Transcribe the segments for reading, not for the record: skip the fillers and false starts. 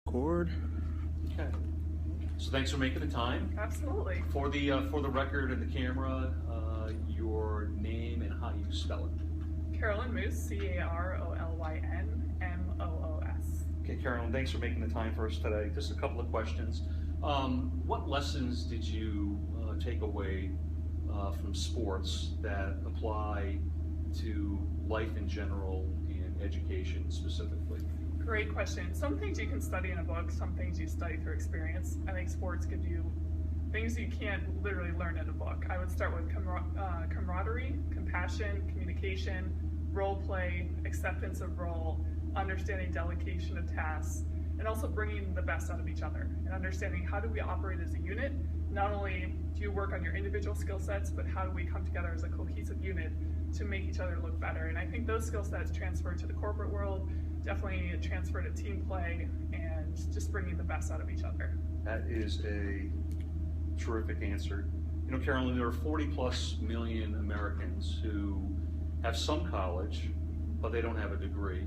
Record. Okay. So thanks for making the time. Absolutely. For the record and the camera, your name and how you spell it. Carolyn Moos, Carolyn Moos. Okay, Carolyn, thanks for making the time for us today. Just a couple of questions. What lessons did you take away from sports that apply to life in general and education specifically? Great question. Some things you can study in a book, some things you study through experience. I think sports give you things you can't literally learn in a book. I would start with camaraderie, compassion, communication, role play, acceptance of role, understanding delegation of tasks, and also bringing the best out of each other and understanding how do we operate as a unit. Not only do you work on your individual skill sets, but how do we come together as a cohesive unit to make each other look better. And I think those skill sets transfer to the corporate world, definitely transfer to team play, and just bringing the best out of each other. That is a terrific answer. You know, Carolyn, there are 40+ million Americans who have some college, but they don't have a degree.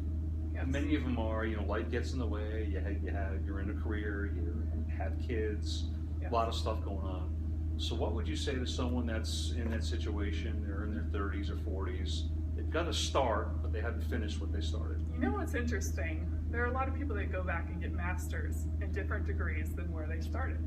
Yes. And many of them are, you know, life gets in the way, you're in a career, you have kids, Yes. a lot of stuff going on. So what would you say to someone that's in that situation, they're in their 30s or 40s, they've got to start, but they haven't finished what they started? You know what's interesting? There are a lot of people that go back and get masters in different degrees than where they started.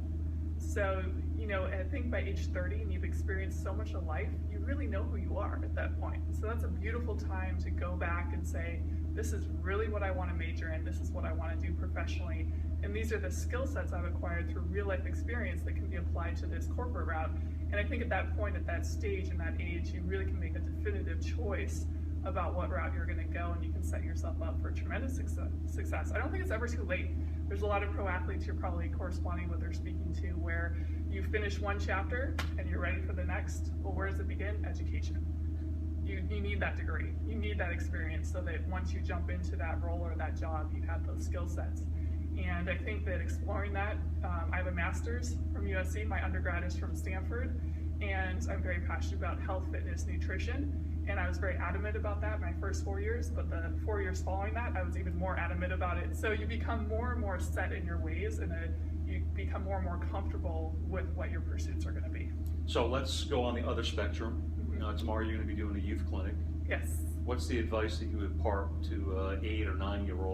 So, you know, I think by age 30 and you've experienced so much of life, you really know who you are at that point. So that's a beautiful time to go back and say, this is really what I want to major in, this is what I want to do professionally, and these are the skill sets I've acquired through real life experience that can be applied to this corporate route. And I think at that point, at that stage, and that age, you really can make a definitive choice about what route you're going to go, and you can set yourself up for tremendous success. I don't think it's ever too late. There's a lot of pro athletes you're probably corresponding with or speaking to where you finish one chapter and you're ready for the next. Well, where does it begin? Education. You need that degree. You need that experience so that once you jump into that role or that job, you have those skill sets. And I think that exploring that, I have a master's from USC, my undergrad is from Stanford, and I'm very passionate about health, fitness, nutrition. And I was very adamant about that my first 4 years, but the 4 years following that, I was even more adamant about it. So you become more and more set in your ways, and you become more and more comfortable with what your pursuits are going to be. So let's go on the other spectrum. Tomorrow you're going to be doing a youth clinic. Yes. What's the advice that you would impart to 8 or 9-year-old